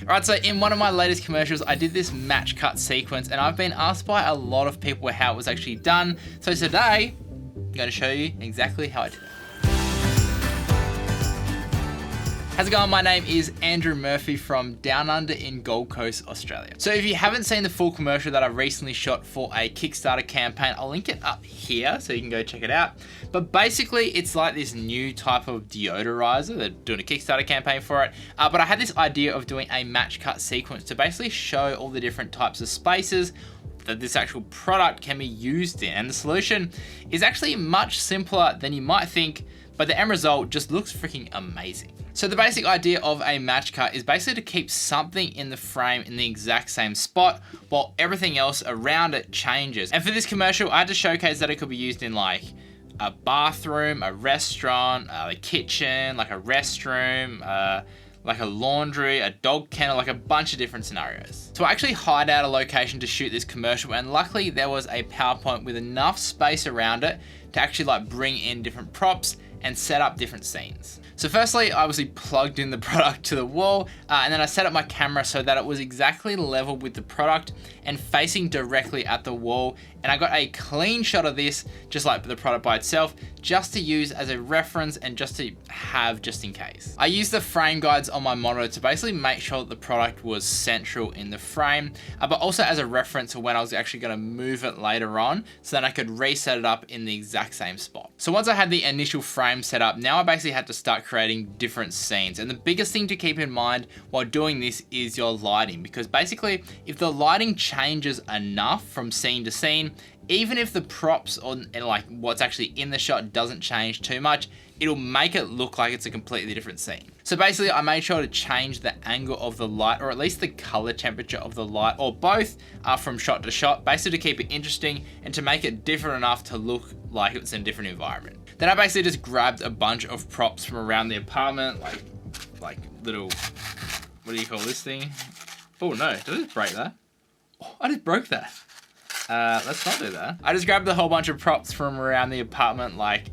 Alright, so in one of my latest commercials, I did this match cut sequence, and I've been asked by a lot of people how it was actually done. So today, I'm going to show you exactly how I did it. How's it going? My name is Andrew Murphy from Down Under in Gold Coast, Australia. So if you haven't seen the full commercial that I recently shot for a Kickstarter campaign, I'll link it up here so you can go check it out. But basically, it's like this new type of deodorizer. They're doing a Kickstarter campaign for it. But I had this idea of doing a match cut sequence to basically show all the different types of spaces that this actual product can be used in. And the solution is actually much simpler than you might think, but the end result just looks freaking amazing. So the basic idea of a match cut is basically to keep something in the frame in the exact same spot while everything else around it changes. And for this commercial, I had to showcase that it could be used in like a bathroom, a restaurant, a kitchen, like a restroom, like a laundry, a dog kennel, like a bunch of different scenarios. So I actually hired out a location to shoot this commercial, and luckily there was a PowerPoint with enough space around it to actually like bring in different props and set up different scenes. So firstly, I obviously plugged in the product to the wall, and then I set up my camera so that it was exactly level with the product and facing directly at the wall. And I got a clean shot of this, just like the product by itself, just to use as a reference and just to have just in case. I used the frame guides on my monitor to basically make sure that the product was central in the frame, but also as a reference for when I was actually gonna move it later on, so that I could reset it up in the exact same spot. So once I had the initial frame set up, now I basically had to start creating different scenes. And the biggest thing to keep in mind while doing this is your lighting, because basically if the lighting changes enough from scene to scene, even if the props on and like what's actually in the shot doesn't change too much, it'll make it look like it's a completely different scene. So basically I made sure to change the angle of the light, or at least the color temperature of the light, or both from shot to shot, basically to keep it interesting and to make it different enough to look like it's in a different environment. Then I basically just grabbed a bunch of props from around the apartment, like little, what do you call this thing? Oh no, did I just break that? Oh, I just broke that. Let's not do that. I just grabbed a whole bunch of props from around the apartment, like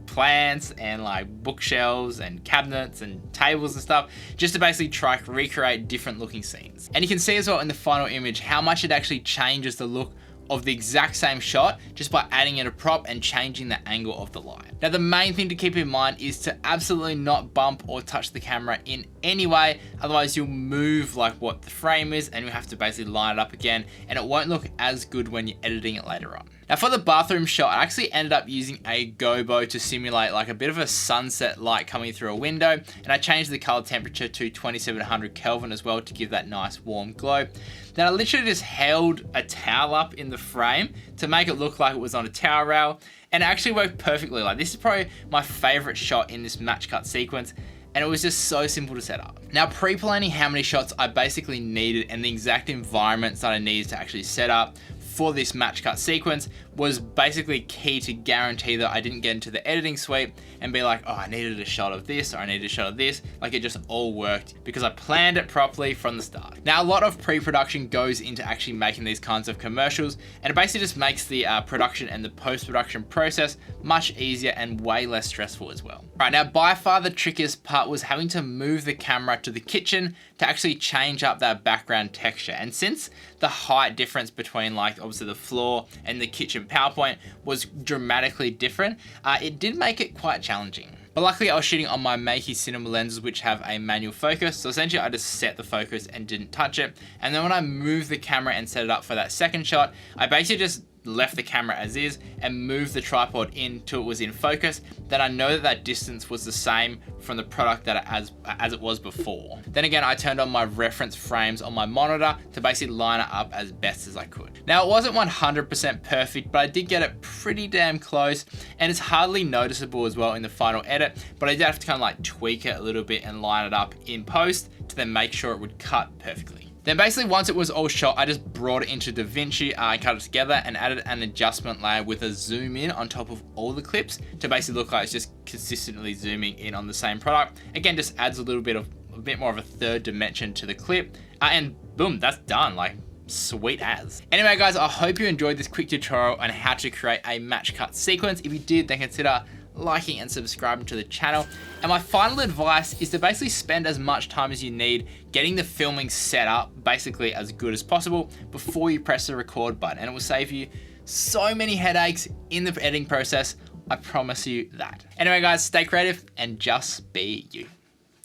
plants and like bookshelves and cabinets and tables and stuff, just to basically try to recreate different looking scenes. And you can see as well in the final image how much it actually changes the look of the exact same shot just by adding in a prop and changing the angle of the light. Now the main thing to keep in mind is to absolutely not bump or touch the camera in any way, otherwise you'll move like what the frame is and you'll have to basically line it up again, and it won't look as good when you're editing it later on. Now for the bathroom shot, I actually ended up using a gobo to simulate like a bit of a sunset light coming through a window, and I changed the color temperature to 2700 Kelvin as well to give that nice warm glow. Then I literally just held a towel up in the frame to make it look like it was on a towel rail, and it actually worked perfectly. Like, this is probably my favorite shot in this match cut sequence, and it was just so simple to set up. Now, pre-planning how many shots I basically needed and the exact environments that I needed to actually set up for this match cut sequence was basically key to guarantee that I didn't get into the editing suite and be like, oh, I needed a shot of this, or I needed a shot of this. Like, it just all worked because I planned it properly from the start. Now, a lot of pre-production goes into actually making these kinds of commercials, and it basically just makes the production and the post-production process much easier and way less stressful as well. Right, now by far the trickiest part was having to move the camera to the kitchen to actually change up that background texture. And since the height difference between like obviously the floor and the kitchen PowerPoint was dramatically different, it did make it quite challenging. But luckily I was shooting on my Makey cinema lenses, which have a manual focus. So essentially I just set the focus and didn't touch it. And then when I moved the camera and set it up for that second shot, I basically just left the camera as is and moved the tripod in till it was in focus. Then I know that that distance was the same from the product that as it was before. Then again, I turned on my reference frames on my monitor to basically line it up as best as I could. Now, it wasn't 100% perfect, but I did get it pretty damn close, and it's hardly noticeable as well in the final edit, but I did have to kind of like tweak it a little bit and line it up in post to then make sure it would cut perfectly. Then basically once it was all shot, I just brought it into Davinci, cut it together and added an adjustment layer with a zoom in on top of all the clips to basically look like it's just consistently zooming in on the same product. Again, just adds a bit more of a third dimension to the clip, and boom, that's done. Like, sweet as. Anyway guys, I hope you enjoyed this quick tutorial on how to create a match cut sequence. If you did, then consider liking and subscribing to the channel. And my final advice is to basically spend as much time as you need getting the filming set up basically as good as possible before you press the record button. And it will save you so many headaches in the editing process. I promise you that. Anyway guys, stay creative and just be you.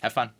Have fun.